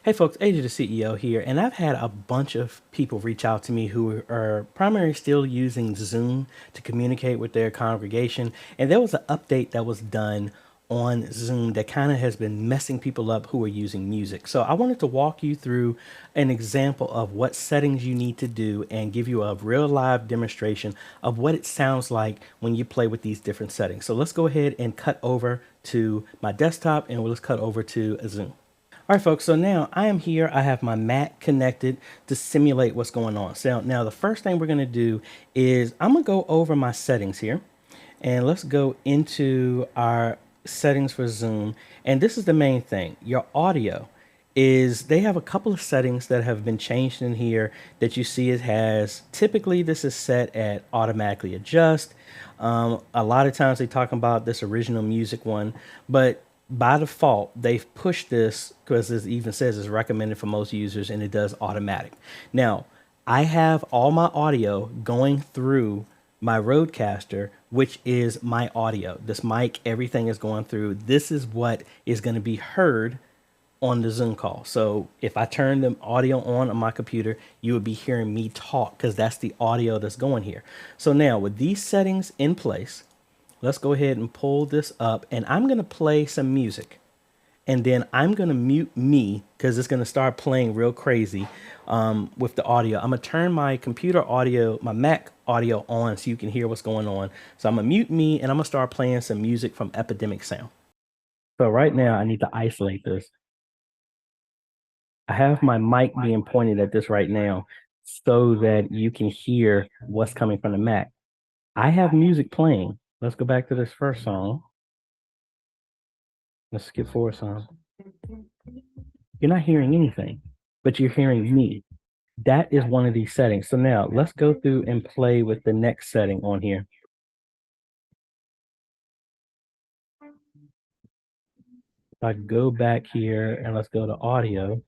Hey folks, AJ the CEO here, and I've had a bunch of people reach out to me who are primarily still using Zoom to communicate with their congregation. And there was an update that was done on Zoom that kind of has been messing people up who are using music. So I wanted to walk you through an example of what settings you need to do and give you a real live demonstration of what it sounds like when you play with these different settings. So let's go ahead and cut over to my desktop and let's cut over to Zoom. All right, folks, so now I am here. I have my Mac connected to simulate what's going on. So now the first thing we're going to do is I'm going to go over my settings here, and let's go into our settings for Zoom. And this is the main thing. Your audio is, they have a couple of settings that have been changed in here that you see it has. Typically, this is set at automatically adjust. A lot of times they talk about this original music one, but by default, they've pushed this because it even says it's recommended for most users and it does automatic. Now, I have all my audio going through my Rodecaster, which is my audio. This mic, everything is going through. This is what is going to be heard on the Zoom call. So if I turn the audio on my computer, you would be hearing me talk because that's the audio that's going here. So now with these settings in place, let's go ahead and pull this up, and I'm going to play some music, and then I'm going to mute me because it's going to start playing real crazy with the audio. I'm going to turn my computer audio, my Mac audio on so you can hear what's going on. So I'm going to mute me, and I'm going to start playing some music from Epidemic Sound. So right now I need to isolate this. I have my mic being pointed at this right now so that you can hear what's coming from the Mac. I have music playing. Let's go back to this first song. Let's skip forward song. You're not hearing anything, but you're hearing me. That is one of these settings. So now let's go through and play with the next setting on here. If I go back here and let's go to audio.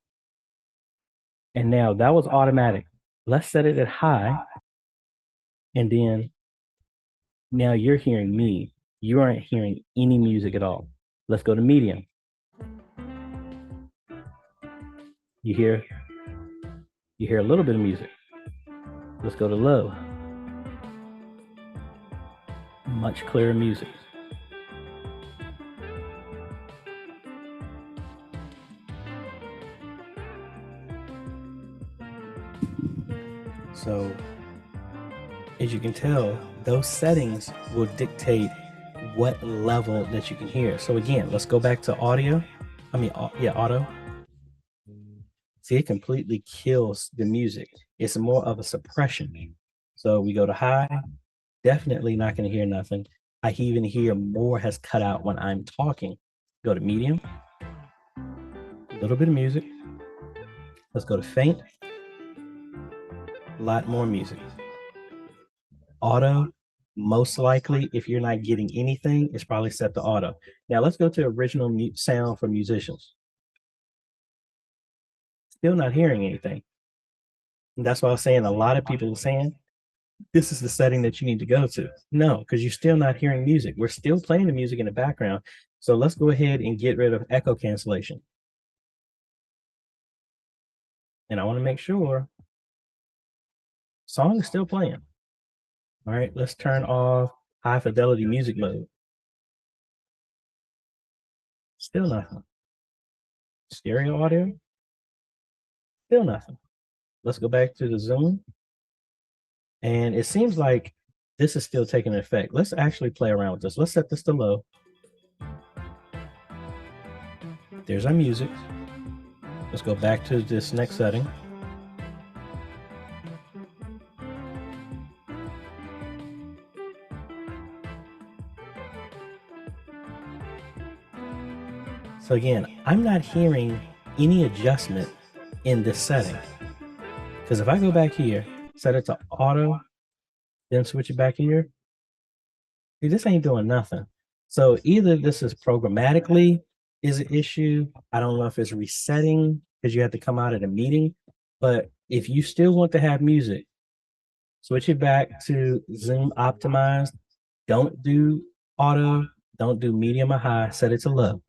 And now that was automatic. Let's set it at high. And then now you're hearing me. You aren't hearing any music at all. Let's go to medium. You hear a little bit of music. Let's go to low. Much clearer music. So as you can tell, those settings will dictate what level that you can hear. So again, let's go back to audio. Auto. See, it completely kills the music. It's more of a suppression. So we go to high, definitely not going to hear nothing. I even hear more has cut out when I'm talking. Go to medium, a little bit of music. Let's go to faint, a lot more music. Auto, most likely, if you're not getting anything, it's probably set to auto. Now let's go to original sound for musicians. Still not hearing anything. And that's why I was saying a lot of people are saying, this is the setting that you need to go to. No, because you're still not hearing music. We're still playing the music in the background. So let's go ahead and get rid of echo cancellation. And I want to make sure song is still playing. All right, let's turn off high fidelity music mode. Still nothing. Stereo audio. Still nothing. Let's go back to the Zoom. And it seems like this is still taking effect. Let's actually play around with this. Let's set this to low. There's our music. Let's go back to this next setting. So again, I'm not hearing any adjustment in this setting. Because if I go back here, set it to auto, then switch it back here, see, this ain't doing nothing. So either this is programmatically is an issue. I don't know if it's resetting because you have to come out of the meeting. But if you still want to have music, switch it back to Zoom optimized. Don't do auto, don't do medium or high, set it to low.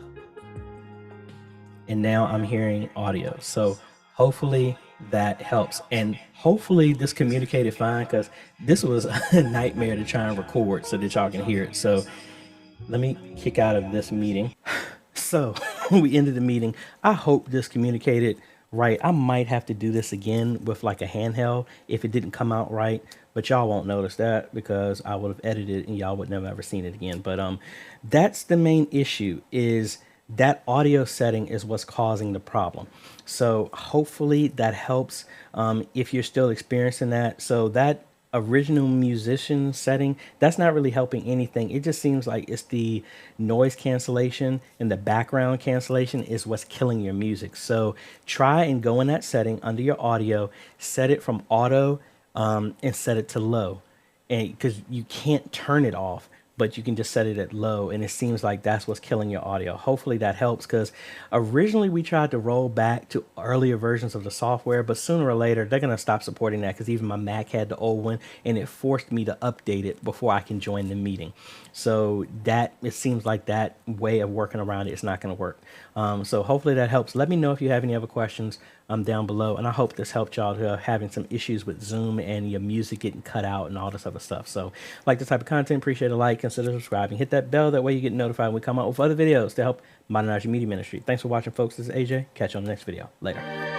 and now I'm hearing audio. So hopefully that helps. And hopefully this communicated fine, because this was a nightmare to try and record so that y'all can hear it. So let me kick out of this meeting. So we ended the meeting. I hope this communicated right. I might have to do this again with like a handheld if it didn't come out right, but y'all won't notice that because I would have edited it and y'all would never ever seen it again. But that's the main issue, is that audio setting is what's causing the problem. So hopefully that helps if you're still experiencing that. So that original musician setting, that's not really helping anything. It just seems like it's the noise cancellation and the background cancellation is what's killing your music. So try and go in that setting under your audio, set it from auto and set it to low, and because you can't turn it off, but you can just set it at low, and it seems like that's what's killing your audio. Hopefully that helps, because originally we tried to roll back to earlier versions of the software, but sooner or later they're going to stop supporting that, because even my Mac had the old one and it forced me to update it before I can join the meeting. So that, it seems like that way of working around it is not going to work. So hopefully that helps. Let me know if you have any other questions down below, and I hope this helped y'all who are having some issues with Zoom and your music getting cut out and all this other stuff. So like this type of content, appreciate a like, consider subscribing, hit that bell, that way you get notified when we come out with other videos to help modernize your media ministry. Thanks for watching, folks. This is AJ. Catch you on the next video. Later.